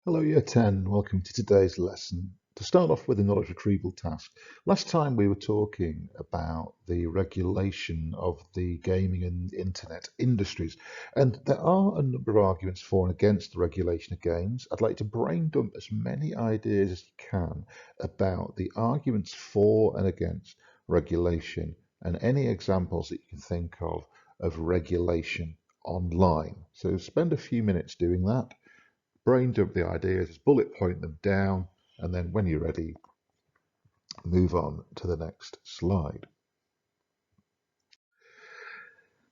Hello, Year 10. Welcome to today's lesson. To start off with a knowledge retrieval task. Last time we were talking about the regulation of the gaming and internet industries, and there are a number of arguments for and against the regulation of games. I'd like to brain dump as many ideas as you can about the arguments for and against regulation and any examples that you can think of regulation online. So spend a few minutes doing that, brain dump the ideas, just bullet point them down, and then when you're ready, move on to the next slide.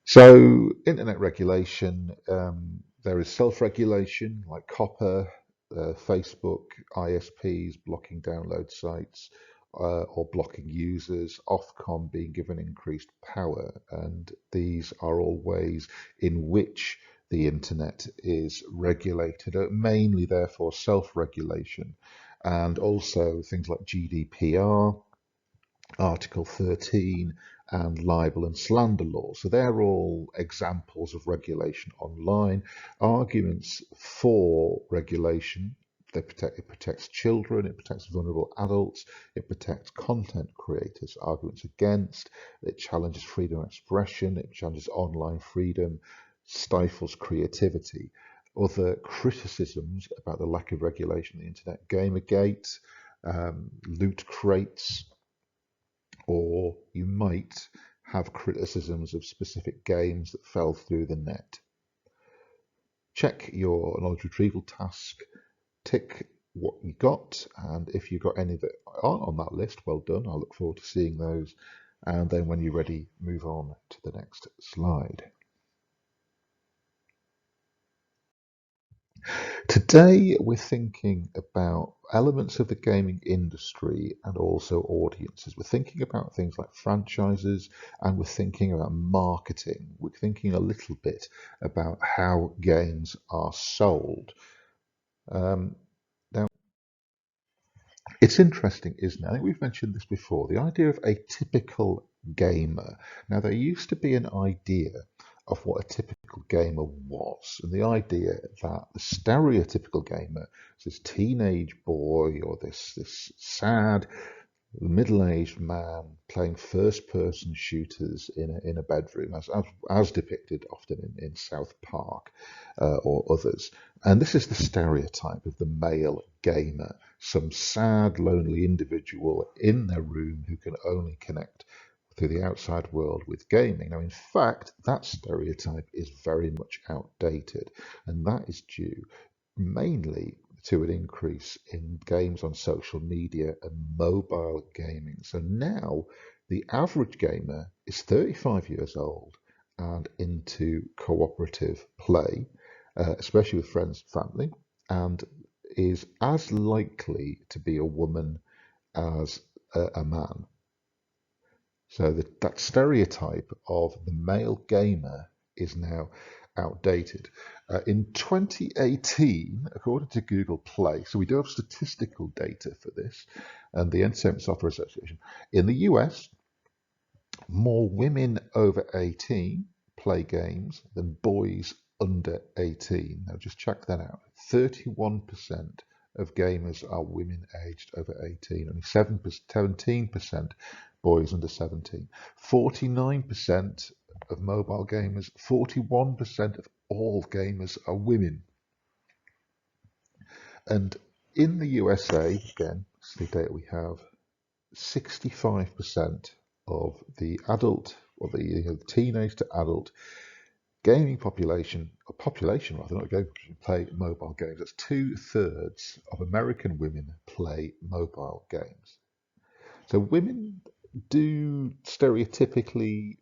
So, internet regulation, there is self-regulation like COPPA, Facebook, ISPs blocking download sites or blocking users, Ofcom being given increased power, and these are all ways in which the internet is regulated, mainly therefore self-regulation, and also things like GDPR, Article 13, and libel and slander law. So they're all examples of regulation online. Arguments for regulation. It protects children, it protects vulnerable adults, it protects content creators. Arguments against, it challenges freedom of expression, it challenges online freedom, stifles creativity. Other criticisms about the lack of regulation of the internet, Gamergate, loot crates, or you might have criticisms of specific games that fell through the net. Check your knowledge retrieval task, tick what you got, and if you've got any that aren't on that list, well done. I look forward to seeing those. And then when you're ready, move on to the next slide. Today, we're thinking about elements of the gaming industry and also audiences. We're thinking about things like franchises and we're thinking about marketing. We're thinking a little bit about how games are sold. Um, Now, it's interesting, isn't it? I think we've mentioned this before, the idea of a typical gamer. Now, there used to be an idea of what a typical gamer was, and the idea that the stereotypical gamer is this teenage boy or this sad middle-aged man playing first-person shooters in a bedroom, as depicted often in South Park or others. And this is the stereotype of the male gamer, some sad, lonely individual in their room who can only connect through the outside world with gaming. Now, in fact, that stereotype is very much outdated, and that is due mainly to an increase in games on social media and mobile gaming. So now the average gamer is 35 years old and into cooperative play, especially with friends and family, and is as likely to be a woman as a man. So that stereotype of the male gamer is now outdated. In 2018, according to Google Play, so we do have statistical data for this, and the Entertainment Software Association, in the US, more women over 18 play games than boys under 18. Now just check that out. 31% of gamers are women aged over 18, only 17% boys under 17. 49% of mobile gamers, 41% of all gamers are women. And in the USA, again, this is the data we have, 65% of the adult or the teenage to adult gaming population, or population rather, not gaming population, play mobile games. That's 2/3 of American women play mobile games. So women do stereotypically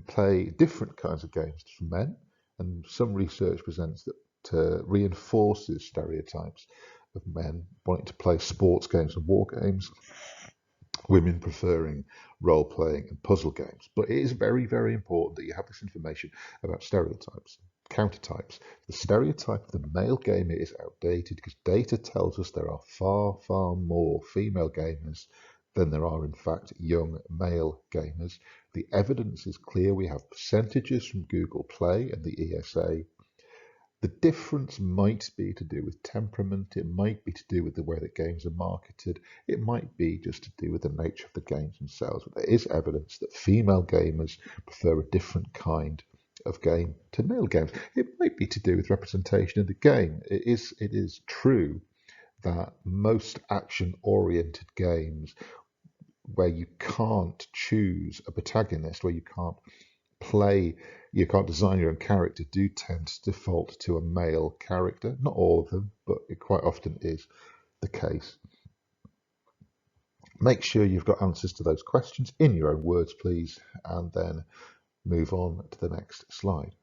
play different kinds of games from men, and some research presents that reinforces stereotypes of men wanting to play sports games and war games, women preferring role playing and puzzle games. But it is very, very important that you have this information about stereotypes, countertypes. The stereotype of the male gamer is outdated because data tells us there are far, far more female gamers than there are, in fact, young male gamers. The evidence is clear. We have percentages from Google Play and the ESA The difference might be to do with temperament, it might be to do with the way that games are marketed, it might be just to do with the nature of the games themselves. But there is evidence that female gamers prefer a different kind of game to male games. It might be to do with representation in the game. It is true that most action-oriented games where you can't choose a protagonist, where you can't design your own character, do tend to default to a male character. Not all of them, but it quite often is the case. Make sure you've got answers to those questions in your own words, please, and then move on to the next slide.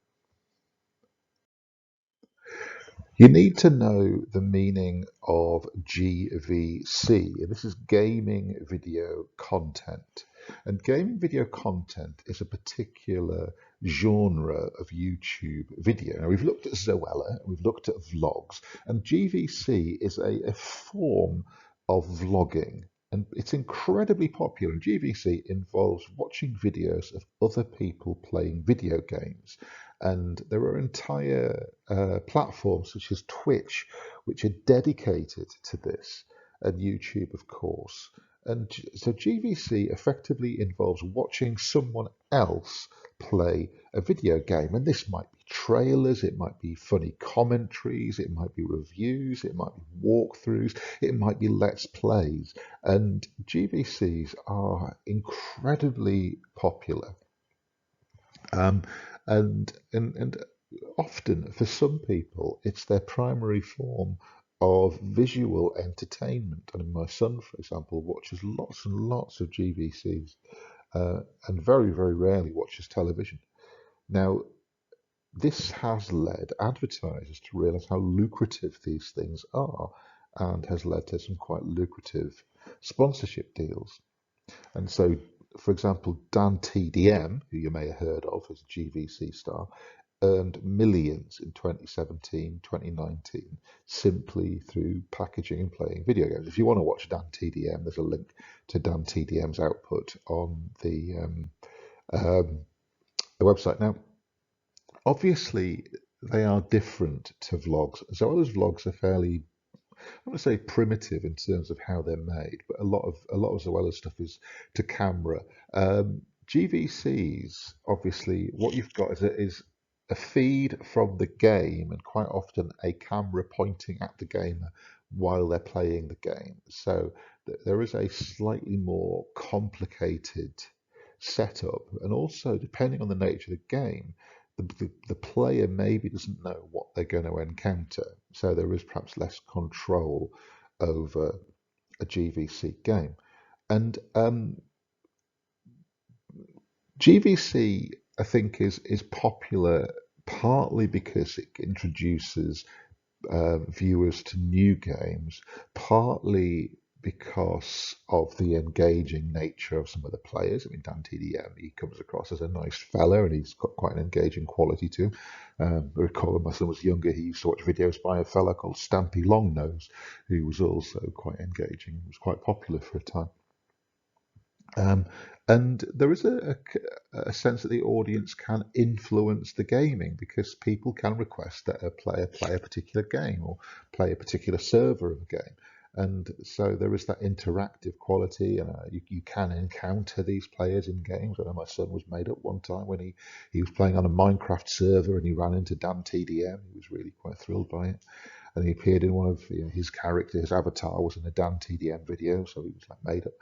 You need to know the meaning of GVC. This is gaming video content. And gaming video content is a particular genre of YouTube video. Now, we've looked at Zoella, we've looked at vlogs, and GVC is a form of vlogging. And it's incredibly popular. And GVC involves watching videos of other people playing video games. And there are entire platforms such as Twitch, which are dedicated to this, and YouTube, of course. And so GVC effectively involves watching someone else play a video game. And this might be trailers, it might be funny commentaries, it might be reviews, it might be walkthroughs, it might be let's plays. And GVCs are incredibly popular. Um, and often for some people, it's their primary form of visual entertainment. I mean, my son, for example, watches lots and lots of GVCs and very, very rarely watches television. Now, this has led advertisers to realize how lucrative these things are and has led to some quite lucrative sponsorship deals. And so, for example, Dan TDM, who you may have heard of as a GVC star, earned millions in 2017, 2019, simply through packaging and playing video games. If you want to watch Dan TDM, there's a link to Dan TDM's output on um, the website. Now, obviously, they are different to vlogs. So those vlogs are fairly, I want to say, primitive in terms of how they're made, but a lot of Zoella's stuff is to camera. GVCs, obviously, what you've got is a feed from the game, and quite often a camera pointing at the gamer while they're playing the game. So there is a slightly more complicated setup, and also depending on the nature of the game, the player maybe doesn't know what they're going to encounter, so there is perhaps less control over a GVC game. And GVC, I think, is popular partly because it introduces viewers to new games, partly because of the engaging nature of some of the players. I mean, Dan TDM, he comes across as a nice fella and he's got quite an engaging quality to him. I recall when my son was younger, he used to watch videos by a fella called Stampy Longnose, who was also quite engaging. He was quite popular for a time. Um, and there is a sense that the audience can influence the gaming because people can request that a player play a particular game or play a particular server of a game. And so there is that interactive quality, and you can encounter these players in games. I know my son was made up one time when he was playing on a Minecraft server and he ran into Dan TDM. He was really quite thrilled by it. And he appeared in one of his characters, his avatar was in a Dan TDM video, so he was like made up.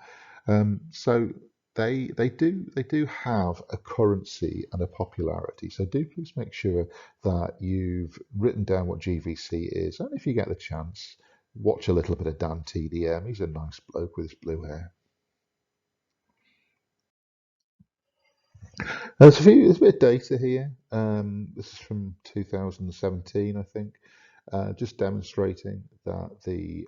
So they do have a currency and a popularity. So do please make sure that you've written down what GVC is, and if you get the chance, watch a little bit of Dan TDM. He's a nice bloke with his blue hair. There's a bit of data here. This is from 2017, I think, just demonstrating that the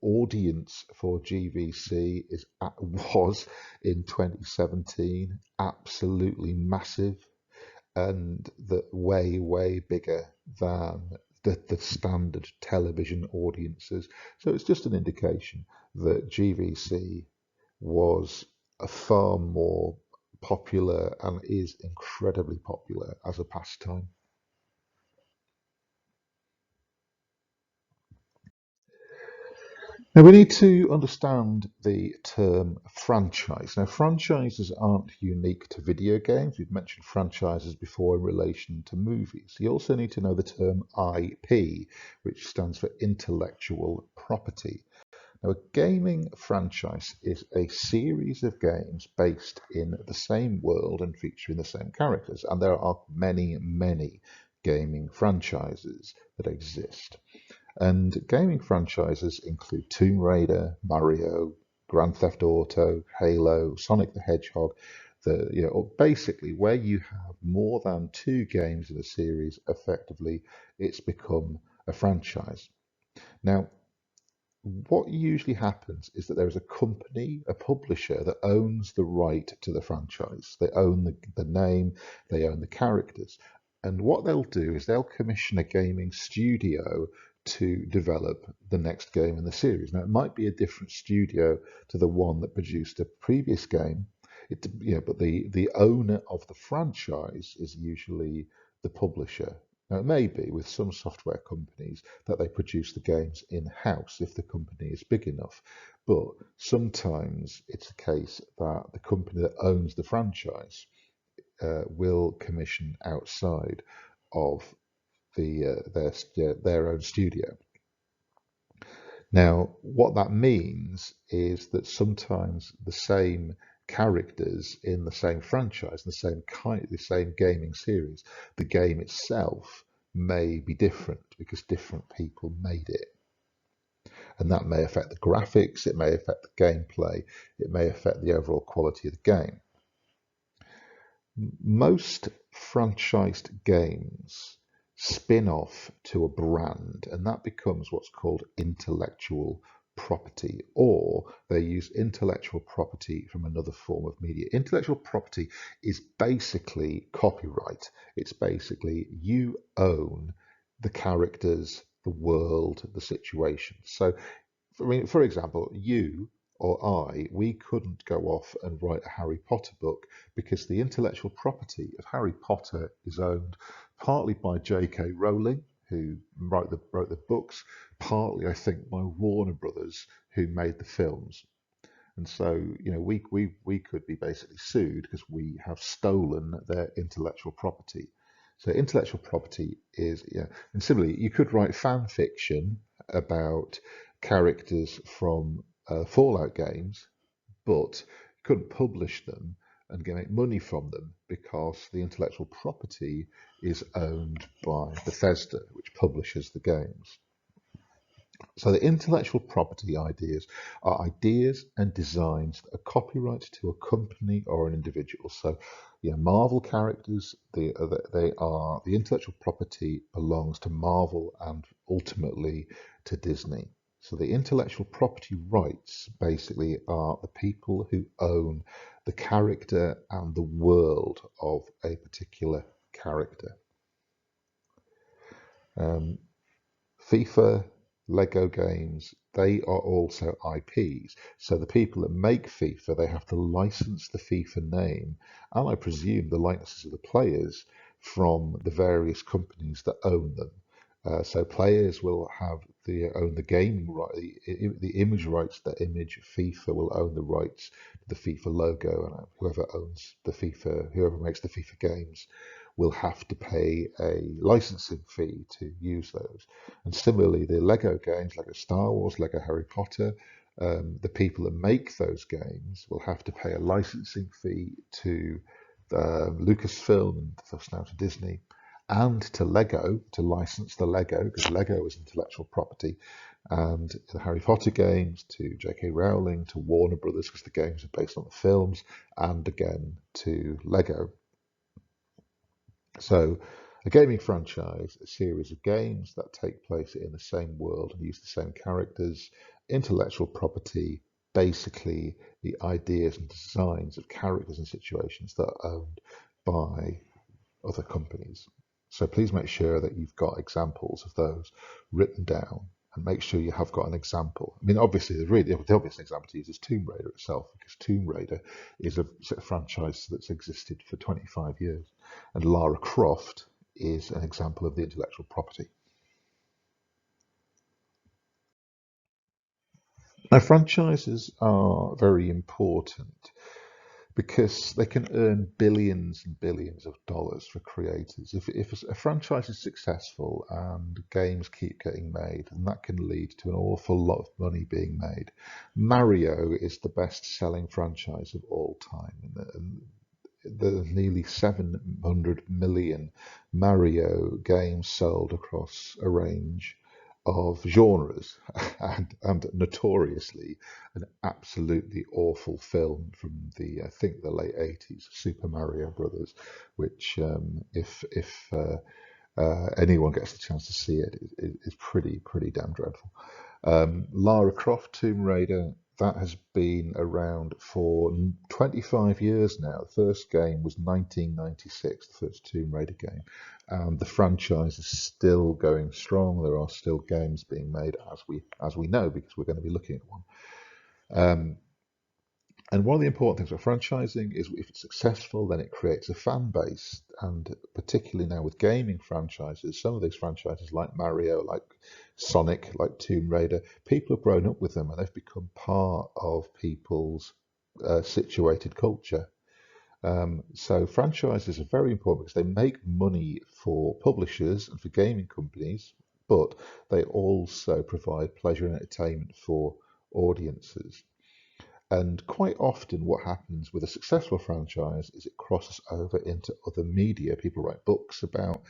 audience for GVC was in 2017 absolutely massive and that way, way bigger than the standard television audiences. So it's just an indication that GVC was a far more popular and is incredibly popular as a pastime. Now we need to understand the term franchise. Now franchises aren't unique to video games. We've mentioned franchises before in relation to movies. You also need to know the term IP, which stands for intellectual property. Now, a gaming franchise is a series of games based in the same world and featuring the same characters. And there are many, many gaming franchises that exist. And gaming franchises include Tomb Raider, Mario, Grand Theft Auto, Halo, Sonic the Hedgehog. Basically, where you have more than two games in a series, effectively, it's become a franchise. Now, what usually happens is that there is a company, a publisher that owns the right to the franchise. They own the name, they own the characters. And what they'll do is they'll commission a gaming studio to develop the next game in the series. Now, it might be a different studio to the one that produced a previous game, but the owner of the franchise is usually the publisher. Now, it may be with some software companies that they produce the games in-house if the company is big enough, but sometimes it's the case that the company that owns the franchise will commission outside of their own studio. Now, what that means is that sometimes the same characters in the same franchise, the same gaming series, the game itself may be different because different people made it. And that may affect the graphics, it may affect the gameplay, it may affect the overall quality of the game. Most franchised games spin off to a brand, and that becomes what's called intellectual property, or they use intellectual property from another form of media. Intellectual property is basically copyright. It's basically you own the characters, the world, the situation. So, for example, you or we couldn't go off and write a Harry Potter book because the intellectual property of Harry Potter is owned partly by J.K. Rowling, who wrote the books, partly, I think, by Warner Brothers, who made the films. And so, we could be basically sued because we have stolen their intellectual property. So intellectual property is, and similarly, you could write fan fiction about characters from Fallout games, but you couldn't publish them and make money from them because the intellectual property is owned by Bethesda, which publishes the games. So the intellectual property ideas are ideas and designs that are copyright to a company or an individual. So, Marvel characters, the intellectual property belongs to Marvel and ultimately to Disney. So the intellectual property rights basically are the people who own the character and the world of a particular character. Um, FIFA, Lego games, they are also IPs. So the people that make FIFA, they have to license the FIFA name, and I presume the likenesses of the players from the various companies that own them. So players will own the gaming right, the image rights. The image FIFA will own the rights to the FIFA logo, and whoever makes the FIFA games will have to pay a licensing fee to use those. And similarly, the Lego games, Lego Star Wars, Lego Harry Potter, the people that make those games will have to pay a licensing fee to Lucasfilm and thus now to Disney, and to Lego to license the Lego because Lego is intellectual property, and the Harry Potter games to J.K. Rowling, to Warner Brothers because the games are based on the films, and again to Lego. So, a gaming franchise, a series of games that take place in the same world and use the same characters, intellectual property, basically the ideas and designs of characters and situations that are owned by other companies. So please make sure that you've got examples of those written down and make sure you have got an example. I mean, obviously, the obvious example to use is Tomb Raider itself, because Tomb Raider is a franchise that's existed for 25 years, and Lara Croft is an example of the intellectual property. Now, franchises are very important because they can earn billions and billions of dollars for creators. If a franchise is successful and games keep getting made, then that can lead to an awful lot of money being made. Mario is the best-selling franchise of all time, and the nearly 700 million Mario games sold across a range of genres, and notoriously an absolutely awful film from I think the late 80s, Super Mario Brothers, which if anyone gets the chance to see it, is pretty damn dreadful. Lara Croft Tomb Raider, that has been around for 25 years now. The first game was 1996, the first Tomb Raider game. And the franchise is still going strong. There are still games being made, as we know, because we're going to be looking at one. Um, and one of the important things about franchising is if it's successful, then it creates a fan base. And particularly now with gaming franchises, some of these franchises like Mario, like Sonic, like Tomb Raider, people have grown up with them and they've become part of people's situated culture. So franchises are very important because they make money for publishers and for gaming companies, but they also provide pleasure and entertainment for audiences. And quite often, what happens with a successful franchise is it crosses over into other media. People write books about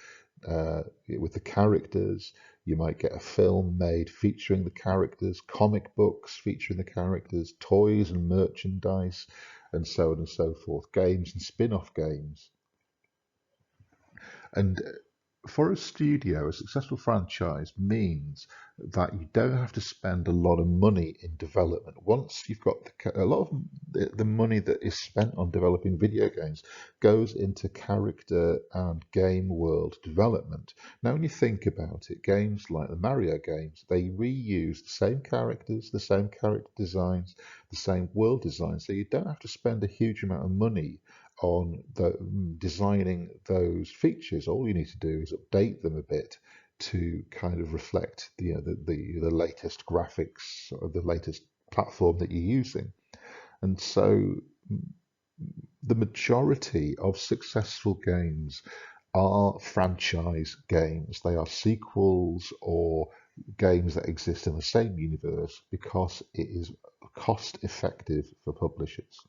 with the characters. You might get a film made featuring the characters, comic books featuring the characters, toys and merchandise, and so on and so forth. Games and spin-off games. And for a studio, a successful franchise means that you don't have to spend a lot of money in development. Once you've got a lot of the money that is spent on developing video games goes into character and game world development. Now, when you think about it, games like the Mario games, they reuse the same characters, the same character designs, the same world design, so you don't have to spend a huge amount of money on designing those features. All you need to do is update them a bit to kind of reflect the latest graphics or the latest platform that you're using. And so the majority of successful games are franchise games. They are sequels or games that exist in the same universe because it is cost effective for publishers.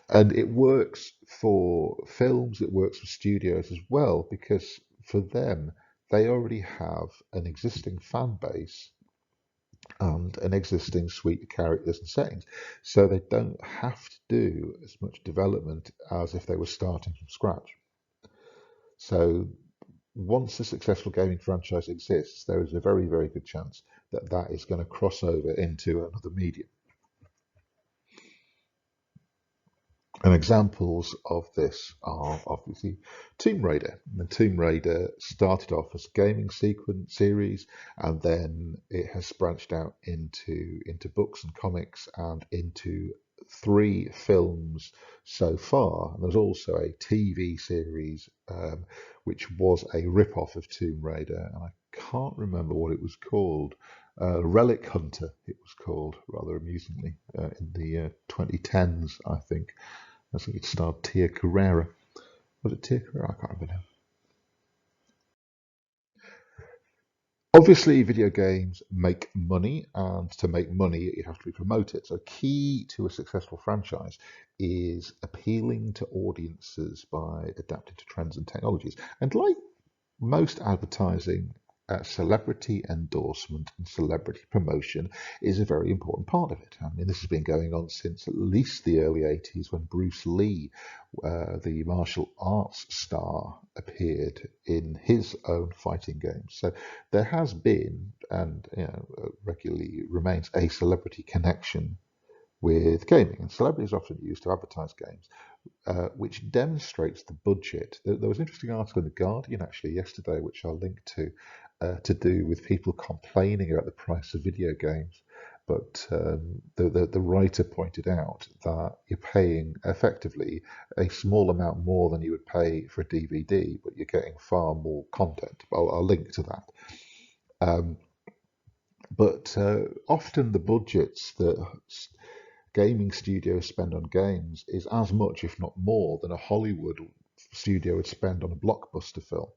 And it works for films, it works for studios as well, because for them, they already have an existing fan base and an existing suite of characters and settings. So they don't have to do as much development as if they were starting from scratch. So once a successful gaming franchise exists, there is a very, very good chance that that is going to cross over into another medium. And examples of this are obviously Tomb Raider. And Tomb Raider started off as a gaming sequence series, and then it has branched out into books and comics and into 3 films so far. And there's also a TV series which was a rip-off of Tomb Raider, and I can't remember what it was called. Relic Hunter, it was called, rather amusingly, in the 2010s, I think. I think it starred Tia Carrera. Was it Tia Carrera? I can't remember now. Obviously, video games make money, and to make money, you have to be promoted. So, key to a successful franchise is appealing to audiences by adapting to trends and technologies. And like most advertising, celebrity endorsement and celebrity promotion is a very important part of it. I mean, this has been going on since at least the early 80s when Bruce Lee, the martial arts star, appeared in his own fighting games. So there has been, and regularly remains, a celebrity connection with gaming. And celebrities are often used to advertise games, which demonstrates the budget. There was an interesting article in The Guardian actually yesterday, which I'll link to do with people complaining about the price of video games. But the writer pointed out that you're paying effectively a small amount more than you would pay for a DVD, but you're getting far more content. I'll link to that. Um, But often the budgets that gaming studios spend on games is as much, if not more, than a Hollywood studio would spend on a blockbuster film.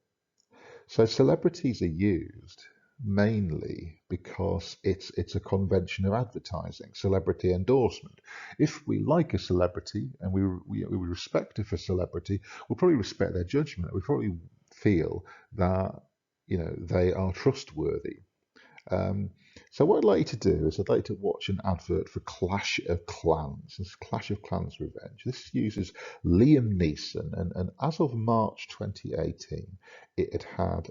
So celebrities are used mainly because it's a convention of advertising, celebrity endorsement. If we like a celebrity and we respect a celebrity, we'll probably respect their judgment. We probably feel that they are trustworthy. Um, so what I'd like you to do is I'd like to watch an advert for Clash of Clans. This is Clash of Clans Revenge. This uses Liam Neeson, and as of March 2018, it had had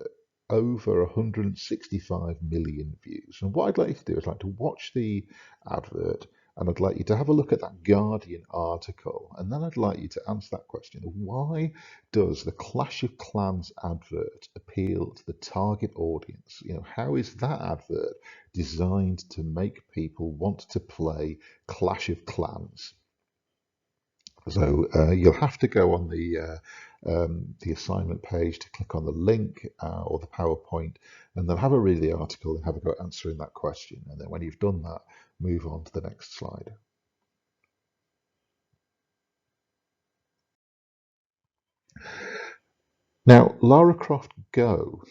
over 165 million views. And what I'd like you to do is I'd like to watch the advert, and I'd like you to have a look at that Guardian article, and then I'd like you to answer that question: why does the Clash of Clans advert appeal to the target audience? How is that advert designed to make people want to play Clash of Clans? So you'll have to go on the assignment page to click on the link or the PowerPoint, and then have a read of the article and have a go at answering that question. And then when you've done that, move on to the next slide. Now, Lara Croft Go.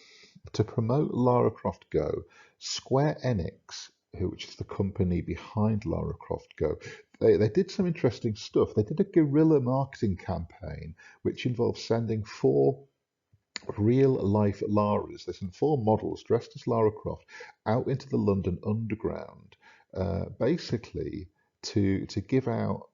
To promote Lara Croft Go, Square Enix, which is the company behind Lara Croft Go, they did some interesting stuff. They did a guerrilla marketing campaign which involved sending four real life Laras, they sent four models dressed as Lara Croft out into the London Underground, basically to give out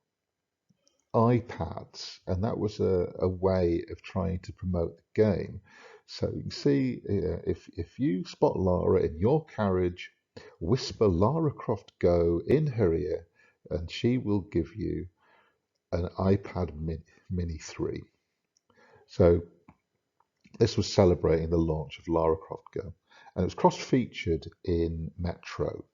iPads, and that was a way of trying to promote the game. So you can see if you spot Lara in your carriage, whisper Lara Croft Go in her ear, and she will give you an iPad Mini 3. So this was celebrating the launch of Lara Croft Go, and it was cross-featured in Metro.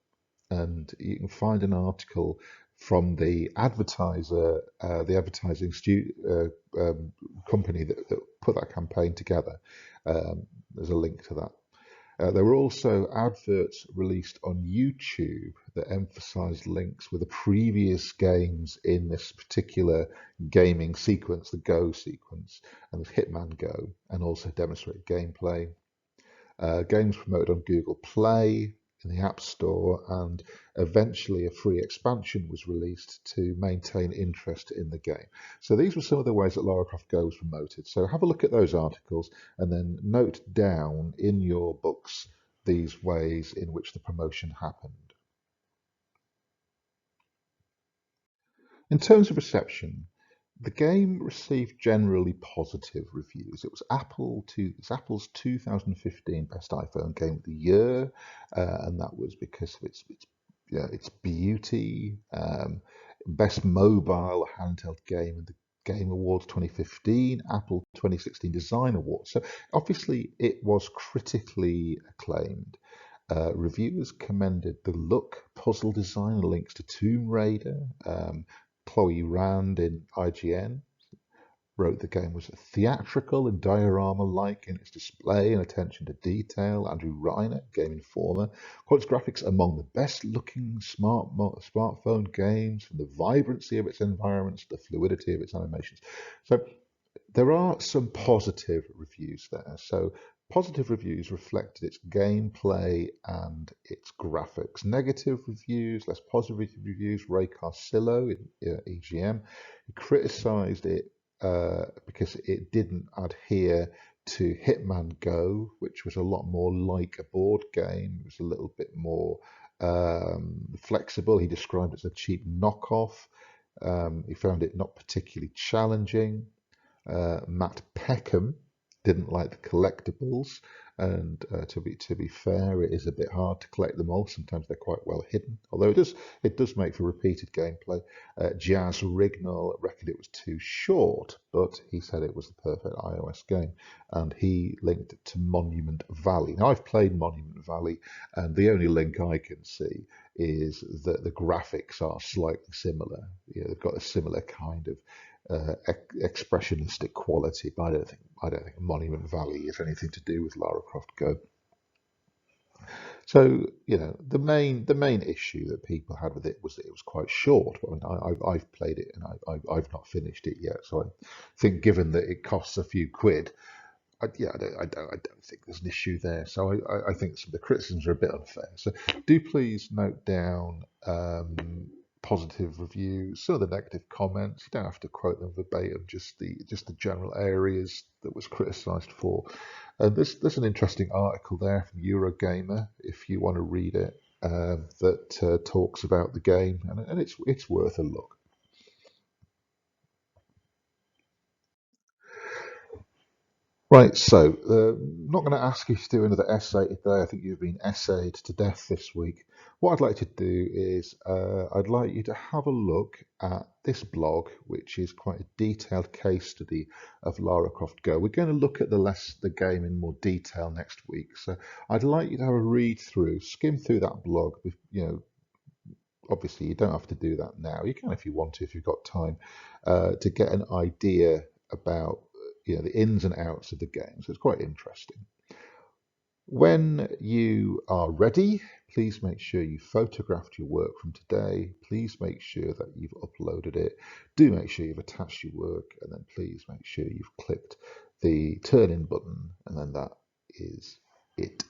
And you can find an article from the advertiser, the advertising company that put that campaign together. There's a link to that. There were also adverts released on YouTube that emphasized links with the previous games in this particular gaming sequence, the Go sequence, and the Hitman Go, and also demonstrated gameplay. Games promoted on Google Play, in the App Store, and eventually a free expansion was released to maintain interest in the game. So these were some of the ways that Lara Croft Go was promoted. So have a look at those articles and then note down in your books these ways in which the promotion happened. In terms of reception, the game received generally positive reviews. It's Apple's 2015 Best iPhone Game of the Year, and that was because of its beauty. Best Mobile Handheld Game in the Game Awards 2015, Apple 2016 Design Awards. So obviously it was critically acclaimed. Reviewers commended the look, puzzle design, and links to Tomb Raider. Chloe Rand in IGN wrote the game was theatrical and diorama-like in its display and attention to detail. Andrew Reiner, Game Informer, called its graphics among the best-looking smartphone games, from the vibrancy of its environments to the fluidity of its animations. So there are some positive reviews there. So positive reviews reflected its gameplay and its graphics. Negative reviews, less positive reviews, Ray Carcillo in EGM, he criticized it because it didn't adhere to Hitman Go, which was a lot more like a board game. It was a little bit more flexible. He described it as a cheap knockoff. He found it not particularly challenging. Matt Peckham didn't like the collectibles, and to be fair, it is a bit hard to collect them all. Sometimes they're quite well hidden, although it does make for repeated gameplay. Jazz Rignall reckoned it was too short, but he said it was the perfect iOS game, and he linked it to Monument Valley. Now I've played Monument Valley, and the only link I can see is that the graphics are slightly similar. They've got a similar kind of expressionistic quality, but I don't think Monument Valley has anything to do with Lara Croft Go. So, the main issue that people had with it was that it was quite short. I mean, I've played it and I've not finished it yet. So I think, given that it costs a few quid, I don't think there's an issue there. So I think some of the criticisms are a bit unfair. So do please note down positive reviews, some of the negative comments. You don't have to quote them verbatim, just the general areas that was criticised for. And there's an interesting article there from Eurogamer if you want to read it, that talks about the game, and it's worth a look. Right, so I'm not going to ask you to do another essay today. I think you've been essayed to death this week. What I'd like to do is I'd like you to have a look at this blog, which is quite a detailed case study of Lara Croft Go. We're going to look at the game in more detail next week. So I'd like you to have a read through, skim through that blog. Obviously you don't have to do that now. You can if you want to, if you've got time, to get an idea about the ins and outs of the game. So it's quite interesting. When you are ready, please make sure you photographed your work from today. Please make sure that you've uploaded it. Do make sure you've attached your work, and then please make sure you've clicked the turn in button, and then that is it.